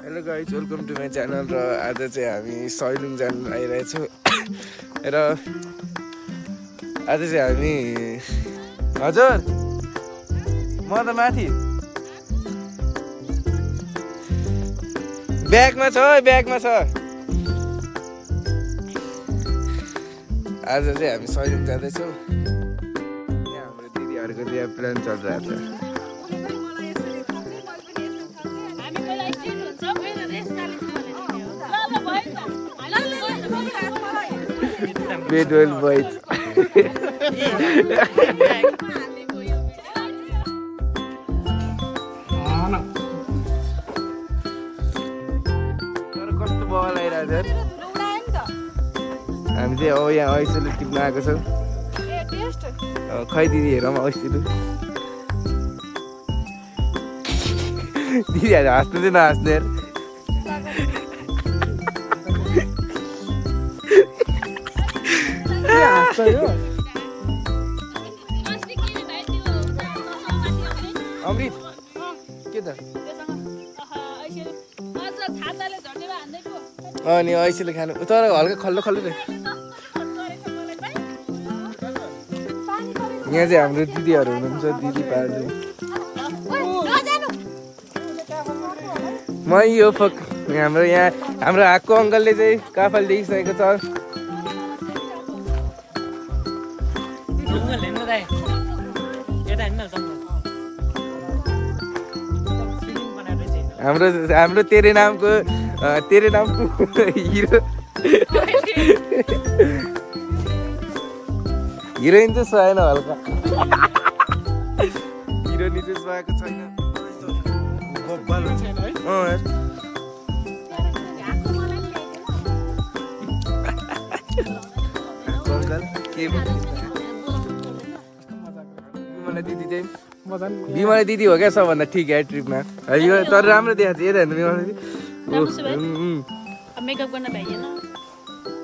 Hello guys, welcome to my channel. र आज चाहिँ हामी सैलुङ जानु आइरहेछौँ र आज चाहिँ हामी हजुर म त माथि ब्यागमा छ ब्यागमा छ। आज चाहिँ हामी सैलुङ जाँदैछौँ। यहाँ हाम्रो दिदीहरूको त्यहाँ प्लान चलिरहेको छ। Bed well boys. कस्तो बल आइरहेको छ। हामी चाहिँ यहाँ ऐसोले टिप्न आएको छौँ। खै दिदी हेरौँ ऐसोले। दिदीहरू हाँस्नु चाहिँ नहाँस्ने। अमृत के त अनि ऐसेले खानु तर हल्का खल्लो खल्लो यहाँ चाहिँ हाम्रो दिदीहरू हुनुहुन्छ। दिदी पार्नु म यो हाम्रो यहाँ हाम्रो हाकको अङ्कलले चाहिँ काफल देखिसकेको छ। हाम्रो तेरे नामको हिरो हिरोइन चाहिँ सुहाएन हल्का। हिरोइन चाहिँ सुहाएको छैन। दिदी चाहिँ बिमला दिदी हो क्या सबभन्दा ठिक है ट्रिपमा। यो तर राम्रो देखाएको छ यता हेर्नु बिमला दिदी। मेकअप गर्न भ्याइएन।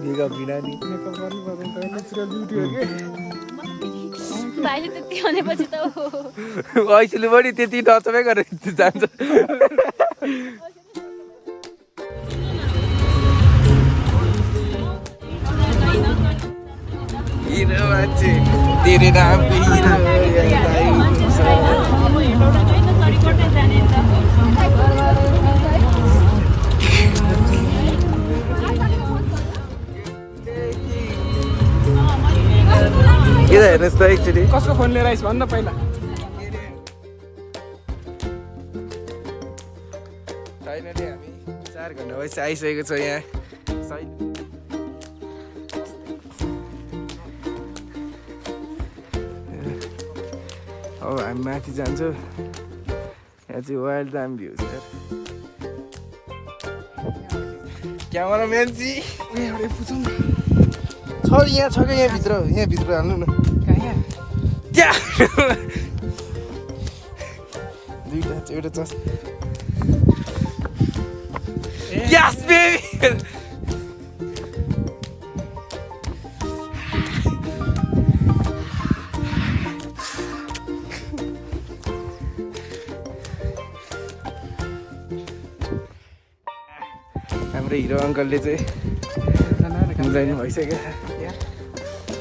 मेकअप बिना नि मेकअप गर्नु पर्दैन त नेचुरल ब्युटी हो के। भाइले त्यति भनेपछि त ऐसोले पनि त्यति नचमै गरेर जान्छ। हिरो मान्छे तेरे नाम हिरो यता हेर्नुहोस् त एकचोटि कसको फोन लिएर आइस भन्न पहिला। फाइनली हामी 4 घन्टा भएपछि आइसकेको छ यहाँ। अब हामी माथि जान्छौँ। यहाँ चाहिँ वाइल्ड दाम भ्यू छ। क्यामेराम्यान जी एउटा पुछौँ न। छ यहाँ छ क्या यहाँभित्र हाल्नु न। क्या दुईवटा छ एउटा छ। यस बेबी हाम्रो हिरो अङ्कलले चाहिँ जानु भइसक्यो।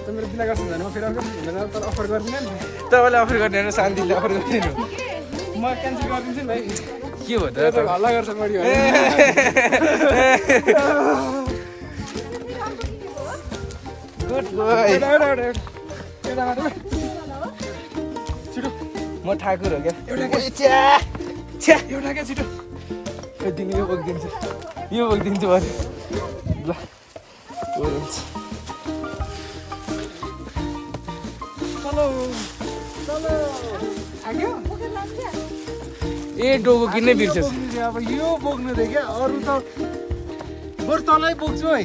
मेरो बिना गर्छु भने म फेरि अर्को तर अफर गर्दिनँ नि। तपाईँले अफर गर्ने हो शान्तिले अफर गरिदिनु। म क्यान्सल गरिदिन्छु नि भाइ। के हो त हल्ला गर्छ बढी गुड बोय। छिटो म ठाकुर हो क्या। एउटा क्या छिटो दिनु यो बोकिदिन्छु भने ल आग्यो ए डोको किन्नै बिर्सेछ। अब यो बोक्नु थियो क्या अरू त बरु तलै बोक्छु है।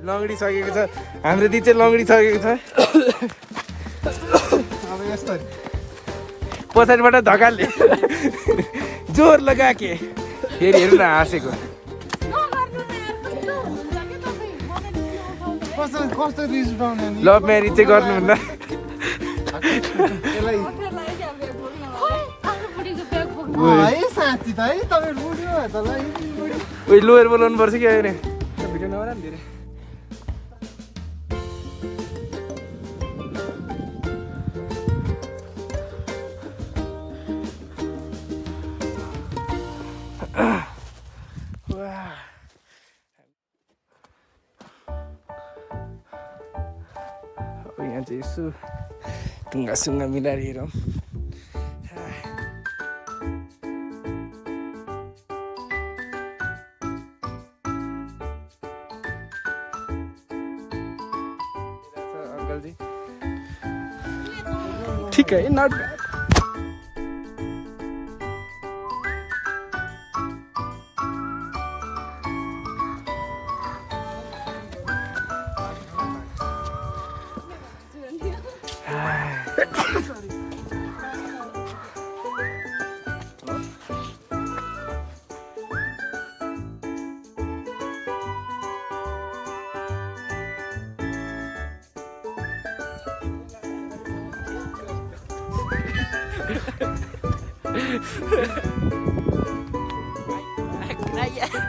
लङ्गडी सकेको छ हाम्रो दिदी चाहिँ लङ्गडी सकेको छ। अब यस्तो पछाडिबाट धकालले जोर लगाके फेरि हेर्नु न हाँसेको। कस्तो रिस उठाउने नि लभ म्यारिज चाहिँ यसलाई है साथी त है तपाईँ बुढ्यो त बुढ्यो उयो लोयर बोलाउनु पर्छ कि अहिले भिडियो नबना नि धेरै यहाँ चाहिँ यसो ढुङ्गासुङ्गा मिलाएर हेरौँ अङ्कलजी ठिक है नट ब्याड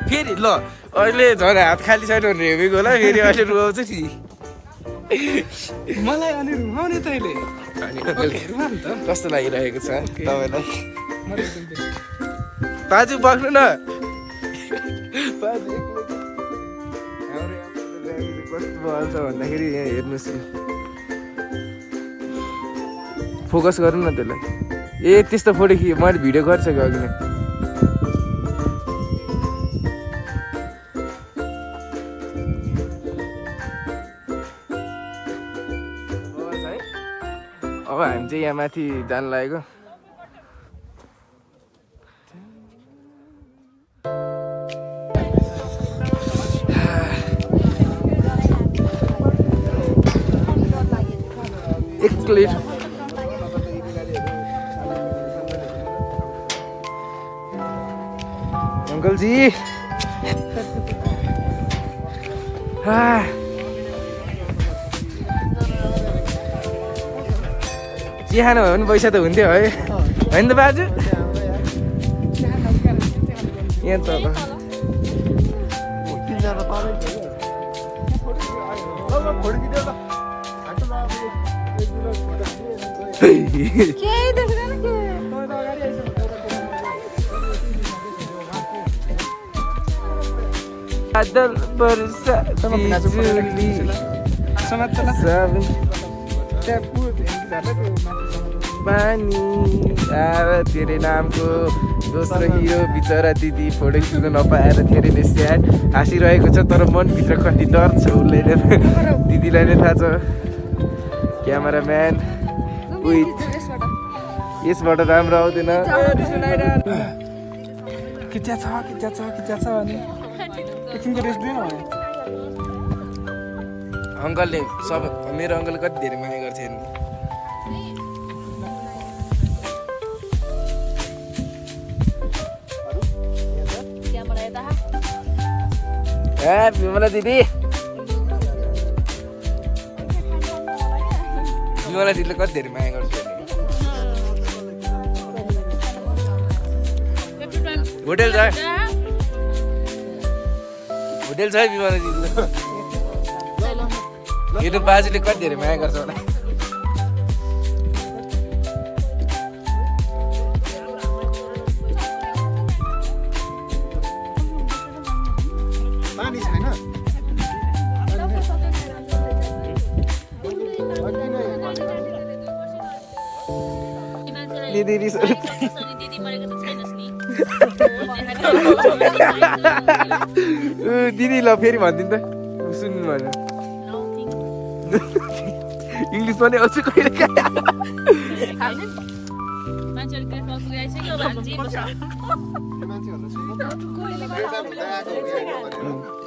फेरि ल अहिले झन् हात खाली छैन भने हेमेको होला फेरि अहिले रुवाउँछ नि मलाई अनि रुमाउने तैँले कस्तो लागिरहेको छ तपाईँलाई बाजु बग्नु न बाजु हाम्रो कस्तो बल्छ भन्दाखेरि यहाँ हेर्नुहोस् फोकस गरौँ न त्यसलाई ए त्यस्तो फोटो कि मैले भिडियो गरिसकेँ अघि नै अब हामी चाहिँ यहाँ माथि जान लागेको एक्लै अङ्कलजी चिया खानु भयो भने पैसा त हुन्थ्यो है होइन त बाजु यहाँ त बादल बर्षा बिजुली पानी अब तेरे नामको दोस्रो हिरो बिचरा दिदी फोटो खिच्नु नपाएर धेरै नै स्याड हाँसिरहेको छ तर मनभित्र कति डर छ उसले दिदीलाई नै थाहा छ क्यामेराम्यान विथ यसबाट राम्रो आउँदैन खिच्या छ भने एकछिनको रेस्ट दिनु भने अङ्कलले सब मेरो अङ्कलले कति धेरै माया गर्थे नि ए विमला दिदी विमला दिदीले कति धेरै माया गर्छ होटेल छ विमला दिदीले हेर्नु बाजेले कति धेरै माया गर्छ होला पानी छैन दिदी रिस दिदी ल फेरि भनिदिनु त सुन्नु भएन इङ्ग्लिस पनि आउँछ कहिले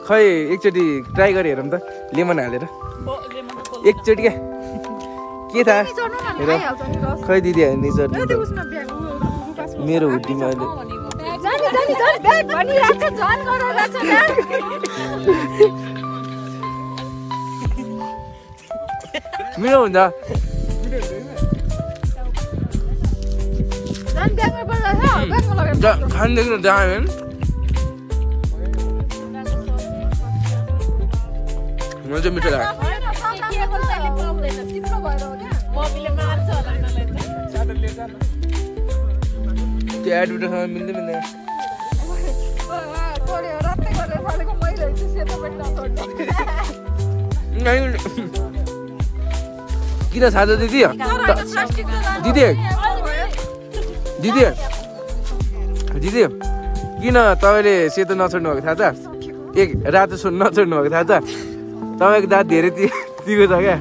खै एकचोटि ट्राई गरी हेरौँ त लेमन हालेर एकचोटि क्या के थाहा हेर खै दिदी निजर मेरो हुड्डीमा अहिले मिठो हुन्छ खानदेखि दामी मजा मिठो लाग्यो त्यो एडभर्टाइजमा मिल्दै मिल्दैन किन साझा दिदी दिदी दिदी दिदी किन तपाईँले सेतो नछोड्नु भएको थाहा छ एक रातो नछोड्नु भएको थाहा छ तपाईँको दाँत धेरै तिगो छ क्या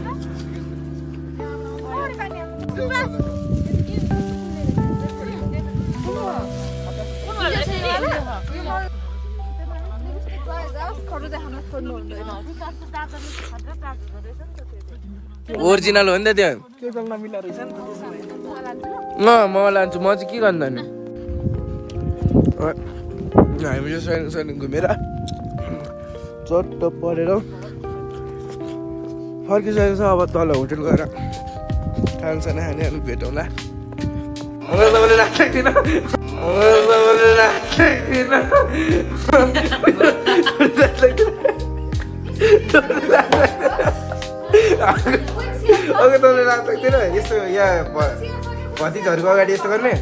ओरिजिनल हो नि त त्यो म लान्छु म चाहिँ के गर्नु नि हामी चाहिँ सैनिक घुमेर चट्ट परेर फर्किसकेको छ अब तल होटेल गएर खानसाना खानेहरू भेटौँला तपाईँले राख्दैन अघि तपाईँले राख्न सक्दैन यस्तो यहाँ भतिजहरूको अगाडि यस्तो गर्ने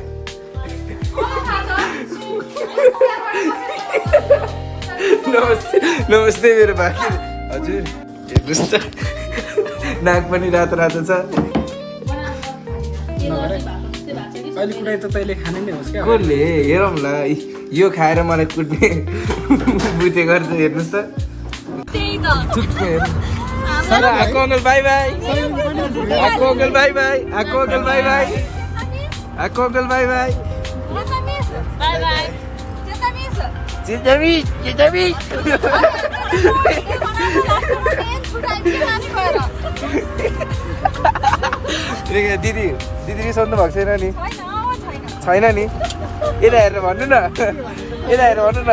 नमस्ते नमस्ते मेरो भाइ हजुर हेर्नुहोस् त नाक पनि रातो रातो छ अहिले कुनै त तैँले खाने नै होस् क्या कसले हेरौँ ल यो खाएर मलाई कुट्ने बुझे गर्छ हेर्नुहोस् त आएको अङ्कल बाई बाई आएको अङ्कल बाई बाई आएको अङ्कल बाई बाई आएको अङ्कल बाई बाई दिदी दिदी रिसाउनु भएको छैन नि छैन नि यता हेरेर भन्नु न यता हेरेर भन्नु न